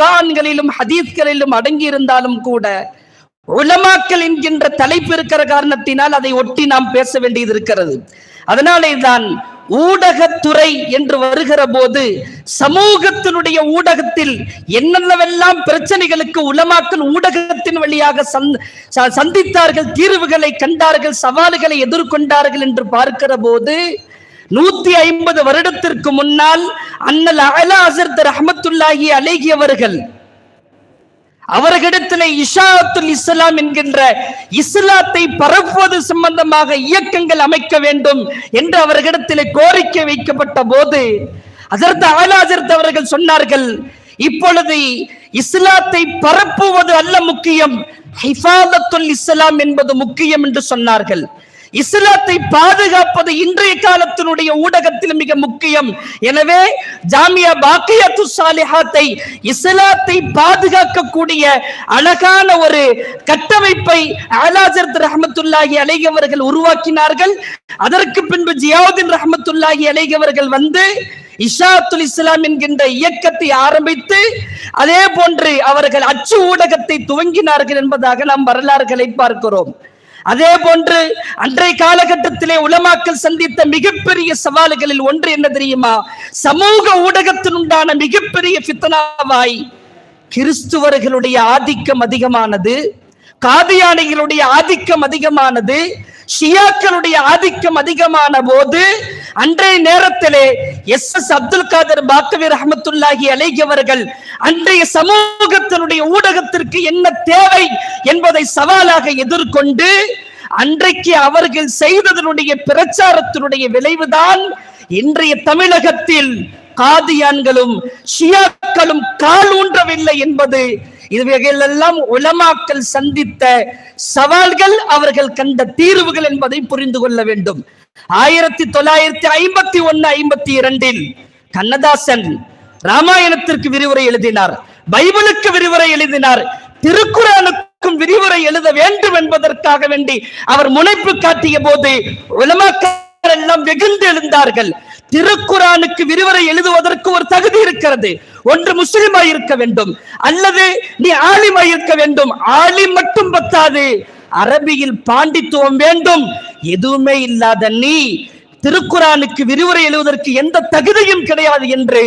குர்ஆன்களிலும் ஹதீஸ்களிலும் அடங்கி இருந்தாலும் கூட உலமாக்கள் என்கின்ற தலைப்பு இருக்கிற காரணத்தினால் அதை ஒட்டி நாம் பேச வேண்டியது இருக்கிறது. அதனாலே தான் ஊடகத்துறை என்று வருகிற போது சமூகத்தினுடைய ஊடகத்தில் என்னென்னவெல்லாம் பிரச்சனைகளுக்கு உலமாக்கள் ஊடகத்தின் வழியாக சந்தித்தார்கள், தீர்வுகளை கண்டார்கள், சவால்களை எதிர்கொண்டார்கள் என்று பார்க்கிற போது 150 வருடத்திற்கு முன்னால் அண்ணல் அலா ஹஸரத் ரஹ்மத்துல்லாஹி அலைஹி அவர்களிடத்திலே இஷாஅத்துல் இஸ்லாம் என்கின்ற இஸ்லாத்தை பரப்புவது சம்பந்தமாக இயக்கங்கள் அமைக்க வேண்டும் என்று அவர்களிடத்திலே கோரிக்கை வைக்கப்பட்ட போது ஹஸரத் அலா ஹஸரத் அவர்கள் சொன்னார்கள், இப்பொழுது இஸ்லாத்தை பரப்புவது அல்ல முக்கியம், ஹிஃபாதத்துல் இஸ்லாம் என்பது முக்கியம் என்று சொன்னார்கள். இஸ்லாத்தை பாதுகாப்பது இன்றைய காலத்தினுடைய ஊடகத்தில் மிக முக்கியம். எனவே ஜாமியா பாக்கியத்து சாலிஹாத்தை இஸ்லாத்தை பாதுகாக்கக்கூடிய அழகான ஒரு கட்டமைப்பை அலா ஹஸரத் ரஹ்மத்துல்லாஹி அலைஹி அவர்கள் உருவாக்கினார்கள். அதற்கு பின்பு ஜியாவுதீன் ரஹ்மத்துல்லாஹி அலைஹி அவர்கள் வந்து இஷாஅத்துல் இஸ்லாம் என்கின்ற இயக்கத்தை ஆரம்பித்து அதே போன்று அவர்கள் அச்சு ஊடகத்தை துவங்கினார்கள் என்பதாக நாம் வரலாறுகளை பார்க்கிறோம். அதே போன்று அன்றைய காலகட்டத்திலே உலமாக்கள் சந்தித்த மிகப்பெரிய சவால்களில் ஒன்று என்ன தெரியுமா? சமூக ஊடகத்தில் உண்டான மிகப்பெரிய ஃபித்னாவாய் கிறிஸ்துவர்களுடைய ஆதிக்கம் அதிகமானது, காதியானிகளுடைய ஆதிக்கம் அதிகமானது, ஷியாக்களுடைய ஆதிக்கம் அதிகமான போது அன்றைய நேரத்திலே எஸ் அப்துல் காதர் பாக்கவி ரஹ்மத்துல்லாஹி அலைஹி அவர்கள் அன்றைய சமூகத்தினுடைய ஊடகத்திற்கு என்ன தேவை என்பதை சவாலாக எதிர்கொண்டு அன்றைக்கு அவர்கள் செய்ததனுடைய பிரச்சாரத்தினுடைய விளைவுதான் இன்றைய தமிழகத்தில் காதியான்களும் ஷியாக்களும் கால் ஊன்றவில்லை என்பது. இவைகளெல்லாம் உலமாக்கள் சந்தித்த சவால்கள், அவர்கள் கண்ட தீர்வுகள் என்பதை புரிந்து கொள்ள வேண்டும். 1951-52 கண்ணதாசன் ராமாயணத்திற்கு விரிவுரை எழுதினார், பைபிளுக்கு விரிவுரை எழுதினார், திருக்குர்ஆனுக்கும் விரிவுரை எழுத வேண்டும் என்பதற்காக வேண்டி அவர் முனைப்பு காட்டிய போது உலமாக்கள் எல்லாம் வெகுண்டு எழுந்தார்கள். திருக்குர்ஆனுக்கு விரிவுரை எழுதுவதற்கு ஒரு தகுதி இருக்கிறது. ஒன்று முஸ்லிமாய் இருக்க வேண்டும், அல்லது நீ ஆலிமாய் இருக்க வேண்டும். ஆலிம் மட்டும் பத்தாது, அரபியில் பாண்டித்துவம் வேண்டும். எதுவுமே இல்லாத நீ திருக்குர்ஆனுக்கு விரிவுரை எழுதுவதற்கு எந்த தகுதியும் கிடையாது என்று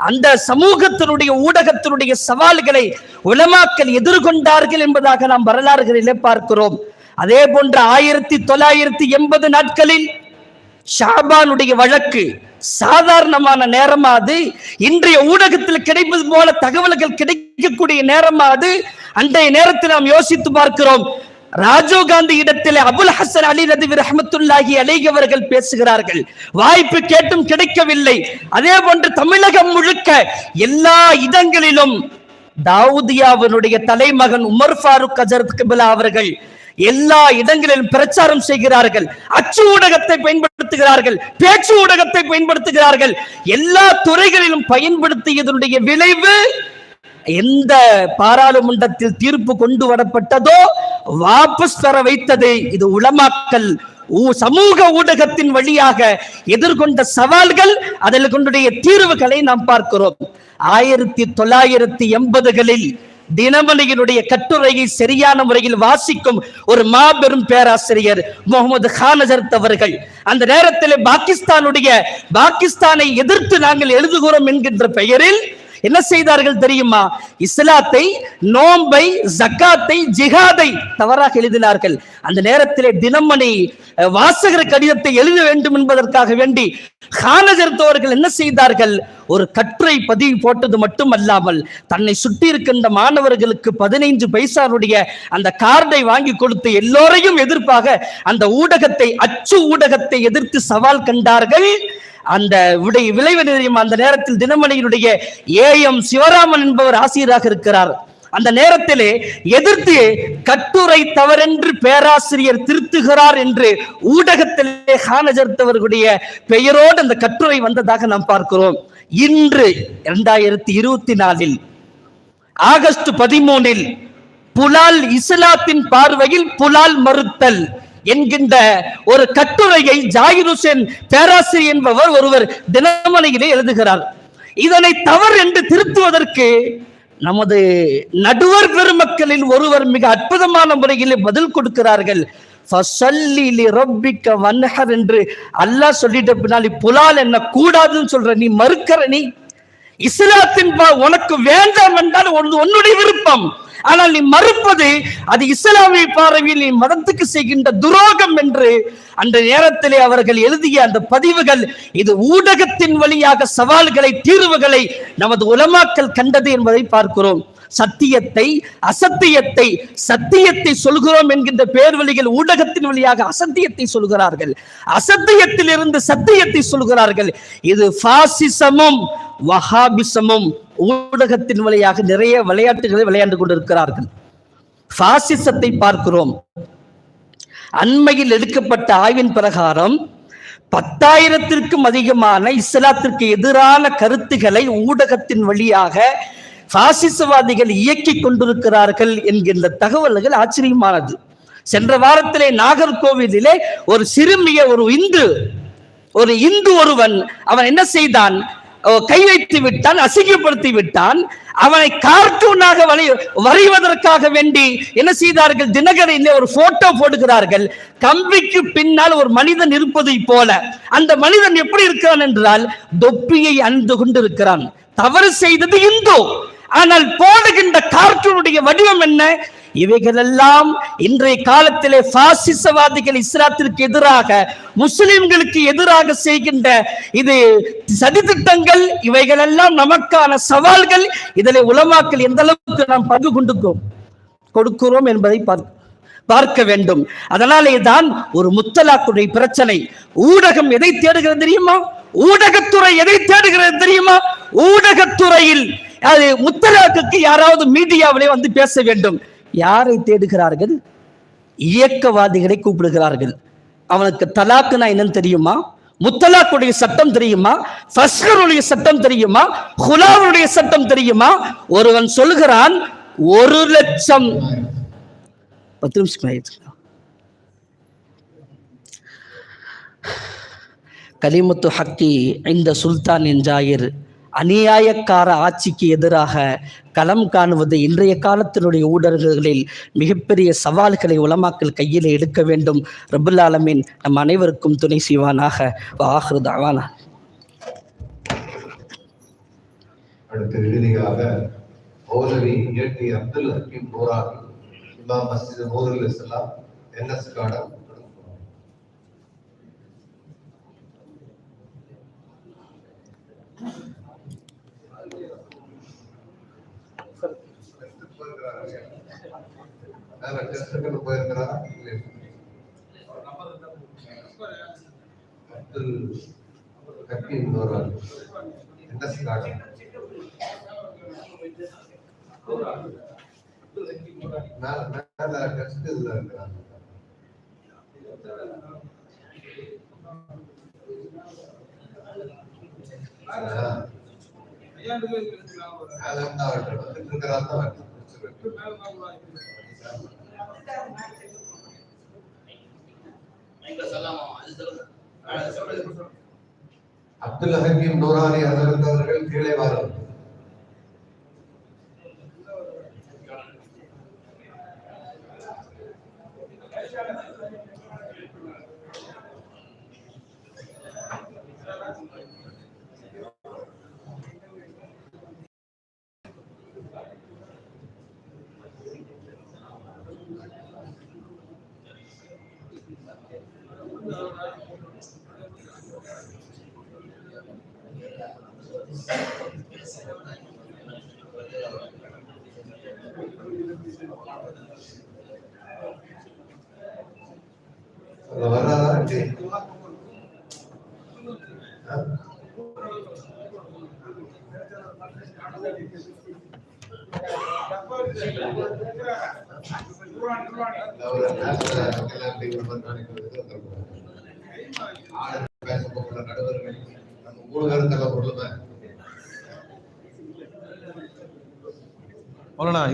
அந்த சமூகத்தினுடைய ஊடகத்தினுடைய சவால்களை உலமாக்கள் எதிர்கொண்டார்கள் என்பதாக நாம் வரலாறுகளிலே பார்க்கிறோம். அதே போன்று 1980 நாட்களில் ஷாபானுடைய வழக்கு சாதாரணமான நேரமா? அது இன்றைய ஊடகத்தில் கிடைப்பது போல தகவல்கள் கிடைக்கக்கூடிய நேரமா? அது அன்றைய நேரத்தில் நாம் யோசித்து பார்க்கிறோம். ராஜீவ் காந்தி இடத்திலே அபுல் ஹசன் அலி ரதி ரஹ்மத்துல்லாஹி அலைஹி அவர்கள் பேசுகிறார்கள், வாய்ப்பு கேட்டும் கிடைக்கவில்லை. அதே போன்று தமிழகம் முழுக்க எல்லா இடங்களிலும் தாவூதியாவினுடைய தலைமகன் உமர் ஃபாரூக் ஹஜரத் கிப்லா அவர்கள் எல்லா இடங்களிலும் பிரச்சாரம் செய்கிறார்கள், அச்சு ஊடகத்தை பயன்படுத்துகிறார்கள், பேச்சு ஊடகத்தை பயன்படுத்துகிறார்கள். எல்லா துறைகளிலும் பயன்படுத்தியதனுடைய விளைவு எந்த பாராளுமன்றத்தில் தீர்ப்பு கொண்டு வரப்பட்டதோ வாபஸ் பெற வைத்தது. இது உலமாக்கள் சமூக ஊடகத்தின் வழியாக எதிர்கொண்ட சவால்கள், அதில் கொண்டுடைய தீர்வுகளை நாம் பார்க்கிறோம். 1980களில் தினமணியினுடைய கட்டுரையை சரியான முறையில் வாசிக்கும் ஒரு மாபெரும் பேராசிரியர் முகமது கான் ஹஜரத் அவர்கள் அந்த நேரத்தில் பாகிஸ்தானை எதிர்த்து நாங்கள் எழுதுகிறோம் என்கின்ற பெயரில் என்ன செய்தார்கள் தெரியுமா? இஸ்லாத்தை, நோன்பை, ஜக்காத்தை, ஜிஹாதை தவறாக எழுதினார்கள். அந்த நேரத்திலே தினமணி வாசகர் கடிதத்தை எழுத வேண்டும் என்பதற்காக வேண்டி கான் ஹஜரத் அவர்கள் என்ன செய்தார்கள்? ஒரு கட்டுரை பதிவு போட்டது மட்டுமல்லாமல் தன்னை சுற்றி இருக்கின்ற மாணவர்களுக்கு 15 பைசாவுடைய அந்த கார்டை வாங்கி கொடுத்து எல்லோரையும் எதிர்ப்பாக அந்த ஊடகத்தை, அச்சு ஊடகத்தை எதிர்த்து சவால் கண்டார்கள். அந்த விளைவு தெரியுமா? அந்த நேரத்தில் தினமணியினுடைய AM சிவராமன் என்பவர் ஆசிரியராக இருக்கிறார். அந்த நேரத்திலே எதிர்த்து கட்டுரை தவறென்று பேராசிரியர் திருத்துகிறார் என்று ஊடகத்திலே கான் ஹஜரத் அவர்களுடைய பெயரோடு அந்த கட்டுரை வந்ததாக நாம் பார்க்கிறோம். இன்று 2024 ஆகஸ்ட் 13 புலால் இஸ்லாத்தின் பார்வையில் புலால் மறுத்தல் என்கின்ற ஒரு கட்டுரையை ஜாகிர் ஹுசேன் பேராசிரியர் என்பவர் ஒருவர் தினமணியிலே எழுதுகிறார். இதனை தவறு என்று திருத்துவதற்கு நமது நடுவர் பெருமக்களில் ஒருவர் மிக அற்புதமான முறையில் பதில் கொடுக்கிறார்கள். என்று அல்லாஹ் சொல்லிட்ட பின்னாடி புலால் என்ன கூடாதுன்னு சொல்ற, நீ மறுக்கிற, நீ இஸ்லாத்தின் உனக்கு வேண்டாம் என்றால் உன்னுடைய விருப்பம், ஆனால் நீ மறுப்பது அது இஸ்லாமிய பார்வையில் நீ மதத்துக்கு செய்கின்ற துரோகம் என்று அந்த நேரத்திலே அவர்கள் எழுதிய அந்த பதிவுகள். இது ஊடகத்தின் வழியாக சவால்களை, தீர்வுகளை நமது உலமாக்கள் கண்டது என்பதை பார்க்கிறோம். சத்தியத்தை, அசத்தியத்தை, சத்தியத்தை சொல்கிறோம் என்கின்ற பேர் வழிகள் ஊடகத்தின் வழியாக அசத்தியத்தை சொல்கிறார்கள், அசத்தியத்தில் இருந்து சத்தியத்தை சொல்கிறார்கள். இது பாசிசமும் வஹாபிசமும் ஊடகத்தின் வழியாக நிறைய விளையாட்டுகளை விளையாண்டு கொண்டிருக்கிறார்கள். பாசிசத்தை பார்க்கிறோம். அண்மையில் எடுக்கப்பட்ட ஆய்வின் பிரகாரம் 10,000-க்கும் அதிகமான இஸ்லாத்திற்கு எதிரான கருத்துக்களை ஊடகத்தின் வழியாக பாசிசவாதிகள் இயக்கி கொண்டிருக்கிறார்கள் என்கின்ற தகவல்கள் ஆச்சரியமானது. சென்ற வாரத்திலே நாகர்கோவிலிலே ஒரு சிறுமிய ஒரு இந்து ஒருவன் அவன் என்ன செய்தான், கை வைத்து விட்டான், அசிங்கப்படுத்தி விட்டான். அவனை கார்ட்டூனாக வரைவதற்காக வேண்டி என்ன செய்தார்கள், தினகரிலே ஒரு போட்டோ போடுகிறார்கள். கம்பிக்கு பின்னால் ஒரு மனிதன் இருப்பதை போல. அந்த மனிதன் எப்படி இருக்கிறான் என்றால் தொப்பியை அணிந்து கொண்டிருக்கிறான். தவறு செய்தது இந்து, ஆனால் போடுகின்ற கார்ட்டூனுடைய வடிவம் என்ன? இவைகளெல்லாம் இன்றைய காலத்திலே பாசிசவாதிகள் இஸ்லாத்திற்கு எதிராக, முஸ்லிம்களுக்கு எதிராக செய்கின்ற இது சதித்திட்டங்கள். இவைகளெல்லாம் நமக்கான சவால்கள். இதிலே உலமாக்கள் எந்த அளவுக்கு நாம் பங்கு கொடுக்கிறோம் என்பதை பார்க்க வேண்டும். அதனாலே தான் ஒரு முத்தலாக்குடைய பிரச்சனை. ஊடகம் எதை தேடுகிறது தெரியுமா? ஊடகத்துறை எதை தேடுகிறது தெரியுமா? ஊடகத்துறையில் அது முத்தலாக்குக்கு யாராவது மீடியாவிலே வந்து பேச வேண்டும். யாரை தேடுகிறார்கள்? இயக்கவாதிகளை கூப்பிடுகிறார்கள். அவனுக்கு தலாக்குனா என்னன்னு தெரியுமா? முத்தலாக்குடைய சட்டம் தெரியுமா? ஃபஸ்கருடைய சட்டம் தெரியுமா? ஹுலாவுடைய சட்டம் தெரியுமா? ஒருவன் சொல்கிறான் 1,00,000 10 நிமிஷம் கலிமத்து ஹக்கி இந்த சுல்தான் என்ஜாயிர் அநியாயக்கார ஆட்சிக்கு எதிராக களம் காணுவது இன்றைய காலத்தினுடைய ஊடகங்களில் மிகப்பெரிய சவால்களை உலமாக்கள் கையில் எடுக்க வேண்டும். ரப்புல் ஆலமீன் நம் அனைவருக்கும் துணை செய்வானாக. ஆகிரு தஅவானா. அடுத்த இறுதியாக மௌலவி ஏடி அப்துல் ஹக்கீம் நூரானி, இமாம் மஸ்ஜித் நூருல் இஸ்லாம், என்எஸ் கார்டன். போயிருக்கிறாரா? Abdul Hakeem Noorani, NS garden. மேல டெஸ்ட் இதுல இருக்கிறாங்க. அப்துல் ஹக்கீம் நூரானி அவர்கள் கீழே வாருங்கள்.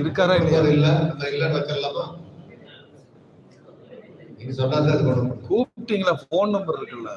இருக்காரா இல்லையா? கூப்பிட்டீங்களா? போன் நம்பர் இருக்குல்ல.